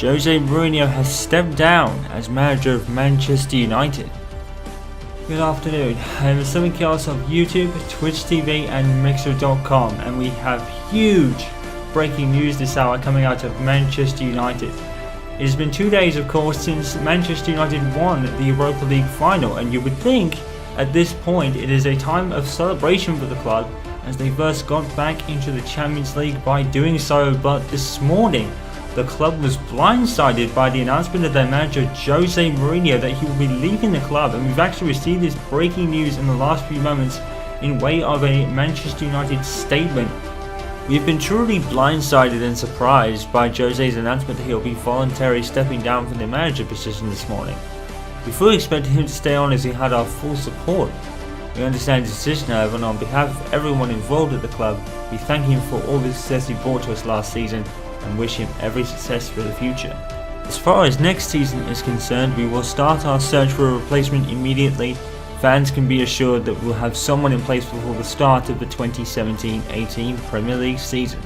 Jose Mourinho has stepped down as manager of Manchester United. Good afternoon, I'm Simon Kios of YouTube, Twitch TV and Mixer.com, and we have huge breaking news this hour coming out of Manchester United. It has been 2 days, of course, since Manchester United won the Europa League final, and you would think at this point it is a time of celebration for the club as they first got back into the Champions League by doing so, but this morning the club was blindsided by the announcement of their manager Jose Mourinho that he will be leaving the club, and we've actually received this breaking news in the last few moments in way of a Manchester United statement. We've been truly blindsided and surprised by Jose's announcement that he'll be voluntarily stepping down from the manager position this morning. We fully expected him to stay on as he had our full support. We understand his decision, however, and on behalf of everyone involved at the club, we thank him for all the success he brought to us last season and wish him every success for the future. As far as next season is concerned, we will start our search for a replacement immediately. Fans can be assured that we'll have someone in place before the start of the 2017-18 Premier League season.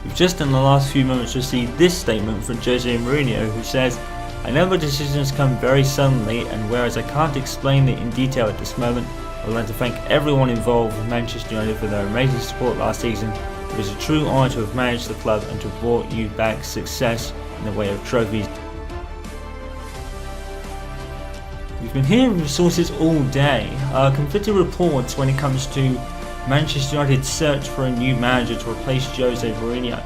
We've just in the last few moments received this statement from Jose Mourinho, who says, "I know the decisions come very suddenly, and whereas I can't explain it in detail at this moment, I would like to thank everyone involved with Manchester United for their amazing support last season. It was a true honour to have managed the club and to have brought you back success in the way of trophies." We've been hearing from sources all day, conflicting reports when it comes to Manchester United's search for a new manager to replace Jose Mourinho.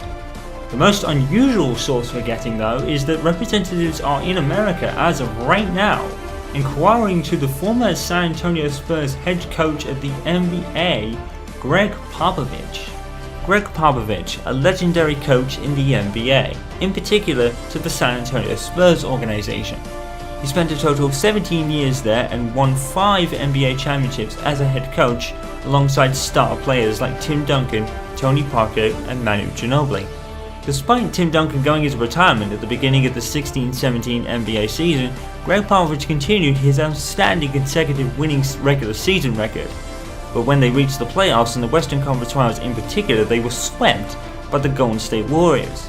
The most unusual source we're getting, though, is that representatives are in America as of right now, inquiring to the former San Antonio Spurs head coach at the NBA, Gregg Popovich. Gregg Popovich, a legendary coach in the NBA, in particular to the San Antonio Spurs organization. He spent a total of 17 years there and won 5 NBA championships as a head coach alongside star players like Tim Duncan, Tony Parker and Manu Ginobili. Despite Tim Duncan going into retirement at the beginning of the 16-17 NBA season, Gregg Popovich continued his outstanding consecutive winning regular season record. But when they reached the playoffs and the Western Conference Finals in particular, they were swept by the Golden State Warriors.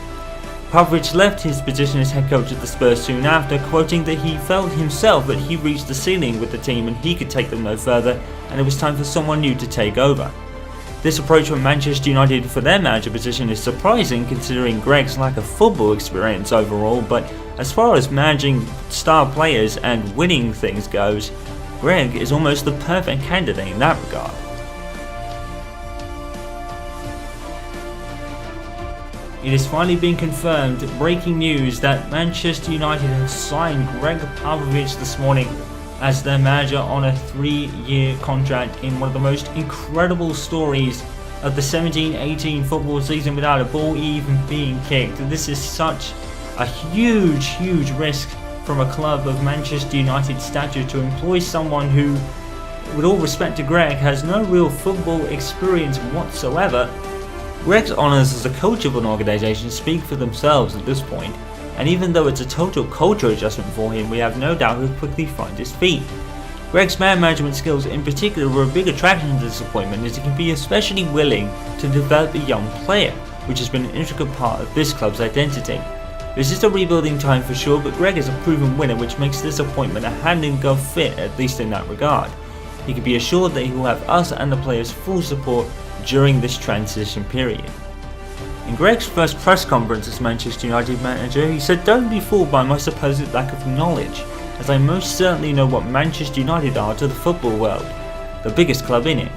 Popovich left his position as head coach at the Spurs soon after, quoting that he felt himself that he reached the ceiling with the team and he could take them no further, and it was time for someone new to take over. This approach from Manchester United for their manager position is surprising considering Gregg's lack of football experience overall, but as far as managing star players and winning things goes, Gregg is almost the perfect candidate in that regard. It has finally been confirmed, breaking news, that Manchester United have signed Gregg Popovich this morning as their manager on a 3-year contract in one of the most incredible stories of the 17-18 football season without a ball even being kicked. This is such a huge risk from a club of Manchester United stature to employ someone who, with all respect to Gregg, has no real football experience whatsoever. Gregg's honours as a coach of an organisation speak for themselves at this point, and even though it's a total culture adjustment for him, we have no doubt he'll quickly find his feet. Gregg's man management skills in particular were a big attraction to this appointment, as he can be especially willing to develop a young player, which has been an integral part of this club's identity. This is a rebuilding time for sure, but Gregg is a proven winner, which makes this appointment a hand-in-glove fit, at least in that regard. He can be assured that he will have us and the players' full support during this transition period. In Gregg's first press conference as Manchester United manager, he said, "Don't be fooled by my supposed lack of knowledge, as I most certainly know what Manchester United are to the football world, the biggest club in it.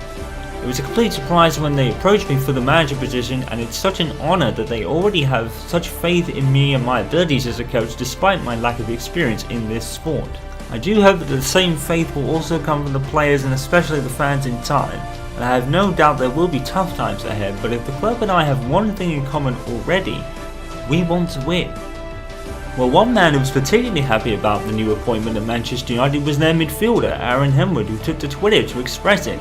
It was a complete surprise when they approached me for the manager position, and it's such an honour that they already have such faith in me and my abilities as a coach despite my lack of experience in this sport. I do hope that the same faith will also come from the players and especially the fans in time, and I have no doubt there will be tough times ahead, but if the club and I have one thing in common already, we want to win." Well, one man who was particularly happy about the new appointment at Manchester United was their midfielder, Aaron Henwood, who took to Twitter to express it.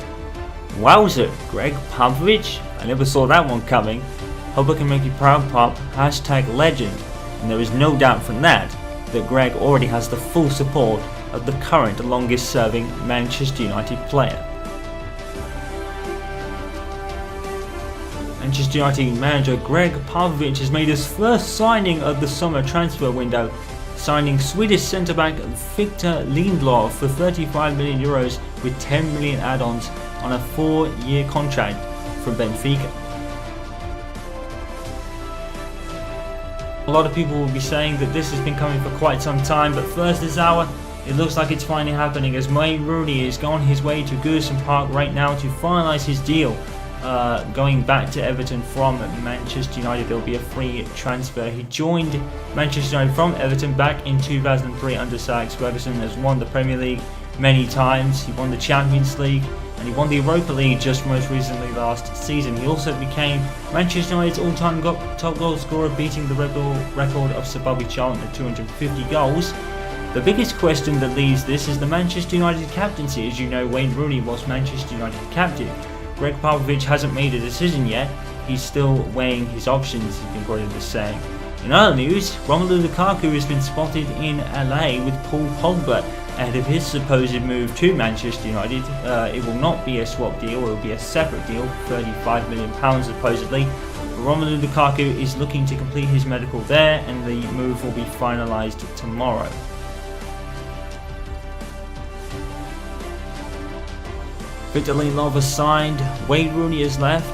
"Wowzer, Gregg Popovich? I never saw that one coming. Hope I can make you proud, Pop. #legend. And there is no doubt from that Gregg already has the full support of the current longest serving Manchester United player." Manchester United manager Gregg Popovich has made his first signing of the summer transfer window, signing Swedish centre-back Victor Lindelof for €35 million with 10 million add-ons on a 4-year contract from Benfica. A lot of people will be saying that this has been coming for quite some time, but first this hour, it looks like it's finally happening as Wayne Rooney is on his way to Goodison Park right now to finalise his deal. Going back to Everton from Manchester United. There will be a free transfer. He joined Manchester United from Everton back in 2003 under Sir Alex Ferguson. Has won the Premier League many times. He won the Champions League and he won the Europa League just most recently last season. He also became Manchester United's all-time top goal scorer, beating the record of Sir Bobby Charlton at 250 goals. The biggest question that leads this is the Manchester United captaincy. As you know, Wayne Rooney was Manchester United captain. Gregg Popovich hasn't made a decision yet. He's still weighing his options, he's been quoted as saying. In other news, Romelu Lukaku has been spotted in LA with Paul Pogba ahead of his supposed move to Manchester United. It will not be a swap deal, it will be a separate deal, £35 million supposedly. Romelu Lukaku is looking to complete his medical there and the move will be finalised tomorrow. Victor Lindelof has signed, Wayne Rooney has left,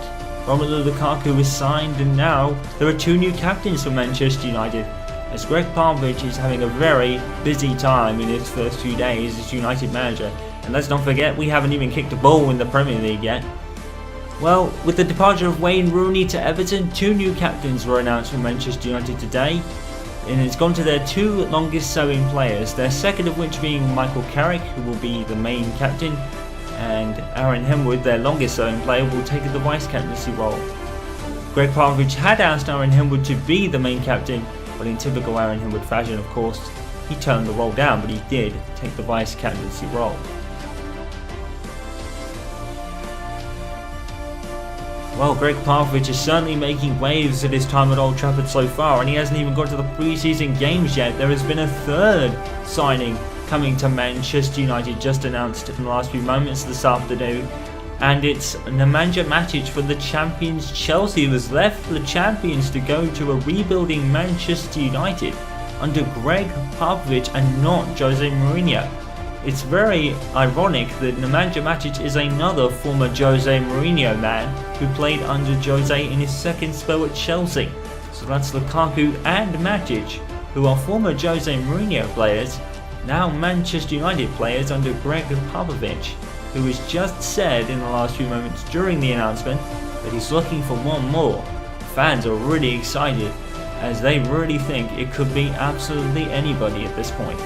Romelu Lukaku is signed, and now there are 2 new captains for Manchester United, as Gregg Popovich is having a very busy time in his first few days as United manager. And let's not forget, we haven't even kicked a ball in the Premier League yet. Well, with the departure of Wayne Rooney to Everton, 2 new captains were announced for Manchester United today, and it's gone to their 2 longest serving players, their second of which being Michael Carrick, who will be the main captain, and Aaron Henwood, their longest serving player, will take the vice captaincy role. Gregg Popovich had asked Aaron Henwood to be the main captain, but in typical Aaron Henwood fashion, of course, he turned the role down, but he did take the vice captaincy role. Well, Gregg Popovich is certainly making waves at his time at Old Trafford so far, and he hasn't even got to the pre-season games yet. There has been a third signing coming to Manchester United, just announced in the last few moments this afternoon, and it's Nemanja Matic for the champions Chelsea, who has left the champions to go to a rebuilding Manchester United under Gregg Popovich and not Jose Mourinho. It's very ironic that Nemanja Matic is another former Jose Mourinho man who played under Jose in his second spell at Chelsea. So that's Lukaku and Matic, who are former Jose Mourinho players, now Manchester United players under Gregg Popovich, who has just said in the last few moments during the announcement that he's looking for one more. Fans are really excited as they really think it could be absolutely anybody at this point.